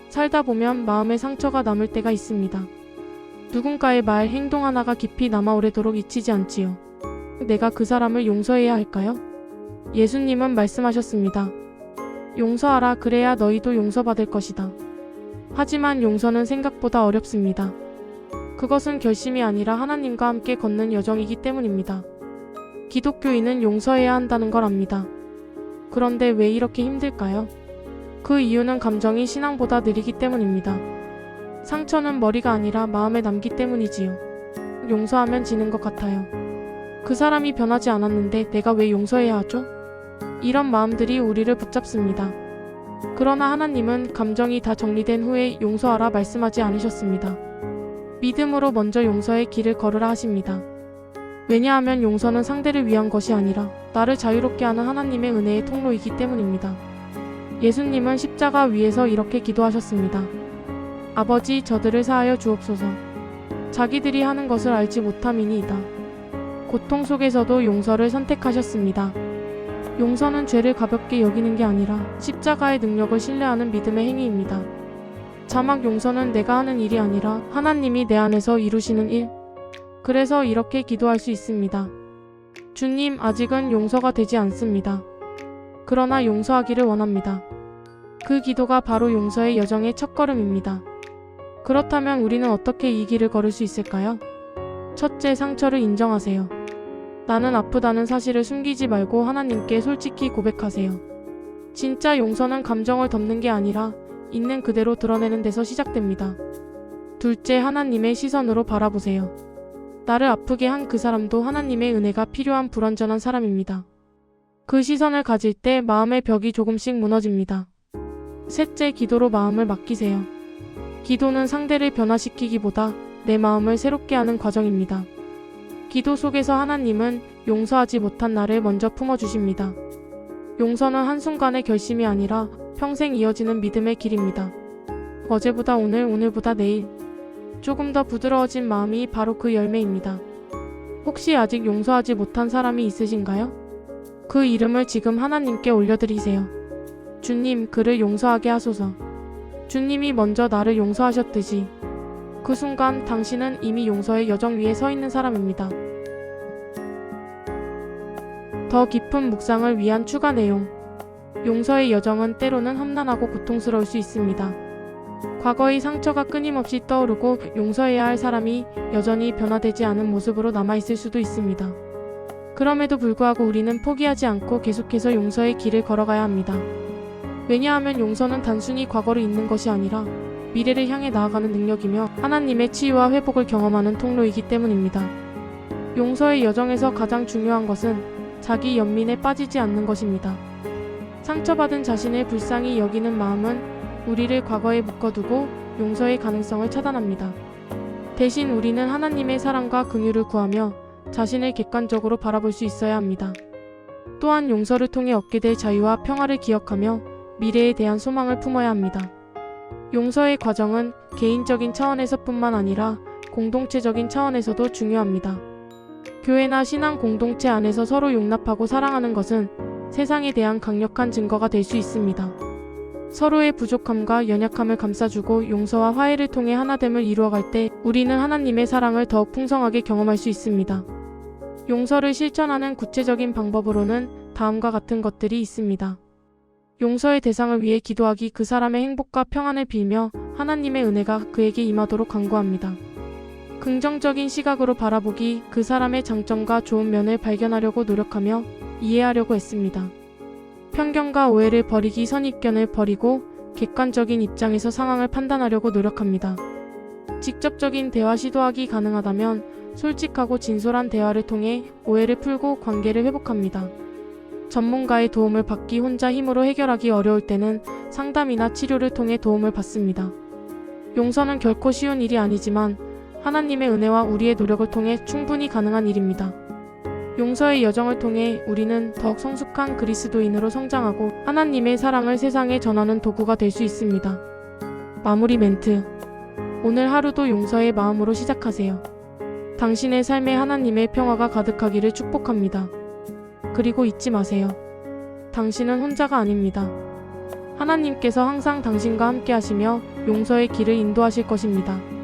살다 보면 마음에 상처가 남을 때가 있습니다. 누군가의 말, 행동 하나가 깊이 남아 오래도록 잊히지 않지요. 내가 그 사람을 용서해야 할까요? 예수님은 말씀하셨습니다. 용서하라, 그래야 너희도 용서받을 것이다. 하지만 용서는 생각보다 어렵습니다. 그것은 결심이 아니라 하나님과 함께 걷는 여정이기 때문입니다. 기독교인은 용서해야 한다는 걸 압니다. 그런데 왜 이렇게 힘들까요? 그 이유는 감정이 신앙보다 느리기 때문입니다. 상처는 머리가 아니라 마음에 남기 때문이지요. 용서하면 지는 것 같아요. 그 사람이 변하지 않았는데 내가 왜 용서해야 하죠? 이런 마음들이 우리를 붙잡습니다. 그러나 하나님은 감정이 다 정리된 후에 용서하라 말씀하지 않으셨습니다. 믿음으로 먼저 용서의 길을 걸으라 하십니다. 왜냐하면 용서는 상대를 위한 것이 아니라 나를 자유롭게 하는 하나님의 은혜의 통로이기 때문입니다. 예수님은 십자가 위에서 이렇게 기도하셨습니다. 아버지, 저들을 사하여 주옵소서. 자기들이 하는 것을 알지 못함이니이다. 고통 속에서도 용서를 선택하셨습니다. 용서는 죄를 가볍게 여기는 게 아니라 십자가의 능력을 신뢰하는 믿음의 행위입니다. 자막 용서는 내가 하는 일이 아니라 하나님이 내 안에서 이루시는 일. 그래서 이렇게 기도할 수 있습니다. 주님, 아직은 용서가 되지 않습니다. 그러나 용서하기를 원합니다. 그 기도가 바로 용서의 여정의 첫걸음입니다. 그렇다면 우리는 어떻게 이 길을 걸을 수 있을까요? 첫째, 상처를 인정하세요. 나는 아프다는 사실을 숨기지 말고 하나님께 솔직히 고백하세요. 진짜 용서는 감정을 덮는 게 아니라 있는 그대로 드러내는 데서 시작됩니다. 둘째, 하나님의 시선으로 바라보세요. 나를 아프게 한 그 사람도 하나님의 은혜가 필요한 불완전한 사람입니다. 그 시선을 가질 때 마음의 벽이 조금씩 무너집니다. 셋째, 기도로 마음을 맡기세요. 기도는 상대를 변화시키기보다 내 마음을 새롭게 하는 과정입니다. 기도 속에서 하나님은 용서하지 못한 나를 먼저 품어주십니다. 용서는 한순간의 결심이 아니라 평생 이어지는 믿음의 길입니다. 어제보다 오늘, 오늘보다 내일. 조금 더 부드러워진 마음이 바로 그 열매입니다. 혹시 아직 용서하지 못한 사람이 있으신가요? 그 이름을 지금 하나님께 올려드리세요. 주님, 그를 용서하게 하소서. 주님이 먼저 나를 용서하셨듯이 그 순간 당신은 이미 용서의 여정 위에 서 있는 사람입니다. 더 깊은 묵상을 위한 추가 내용. 용서의 여정은 때로는 험난하고 고통스러울 수 있습니다. 과거의 상처가 끊임없이 떠오르고 용서해야 할 사람이 여전히 변화되지 않은 모습으로 남아있을 수도 있습니다. 그럼에도 불구하고 우리는 포기하지 않고 계속해서 용서의 길을 걸어가야 합니다. 왜냐하면 용서는 단순히 과거를 잊는 것이 아니라 미래를 향해 나아가는 능력이며 하나님의 치유와 회복을 경험하는 통로이기 때문입니다. 용서의 여정에서 가장 중요한 것은 자기 연민에 빠지지 않는 것입니다. 상처받은 자신을 불쌍히 여기는 마음은 우리를 과거에 묶어두고 용서의 가능성을 차단합니다. 대신 우리는 하나님의 사랑과 긍휼을 구하며 자신을 객관적으로 바라볼 수 있어야 합니다. 또한 용서를 통해 얻게 될 자유와 평화를 기억하며 미래에 대한 소망을 품어야 합니다. 용서의 과정은 개인적인 차원에서뿐만 아니라 공동체적인 차원에서도 중요합니다. 교회나 신앙 공동체 안에서 서로 용납하고 사랑하는 것은 세상에 대한 강력한 증거가 될 수 있습니다. 서로의 부족함과 연약함을 감싸주고 용서와 화해를 통해 하나됨을 이루어갈 때 우리는 하나님의 사랑을 더욱 풍성하게 경험할 수 있습니다. 용서를 실천하는 구체적인 방법으로는 다음과 같은 것들이 있습니다. 용서의 대상을 위해 기도하기, 그 사람의 행복과 평안을 빌며 하나님의 은혜가 그에게 임하도록 간구합니다. 긍정적인 시각으로 바라보기, 그 사람의 장점과 좋은 면을 발견하려고 노력하며 이해하려고 했습니다. 편견과 오해를 버리기, 선입견을 버리고 객관적인 입장에서 상황을 판단하려고 노력합니다. 직접적인 대화 시도하기, 가능하다면 솔직하고 진솔한 대화를 통해 오해를 풀고 관계를 회복합니다. 전문가의 도움을 받기, 혼자 힘으로 해결하기 어려울 때는 상담이나 치료를 통해 도움을 받습니다. 용서는 결코 쉬운 일이 아니지만 하나님의 은혜와 우리의 노력을 통해 충분히 가능한 일입니다. 용서의 여정을 통해 우리는 더욱 성숙한 그리스도인으로 성장하고 하나님의 사랑을 세상에 전하는 도구가 될 수 있습니다. 마무리 멘트. 오늘 하루도 용서의 마음으로 시작하세요. 당신의 삶에 하나님의 평화가 가득하기를 축복합니다. 그리고 잊지 마세요. 당신은 혼자가 아닙니다. 하나님께서 항상 당신과 함께 하시며 용서의 길을 인도하실 것입니다.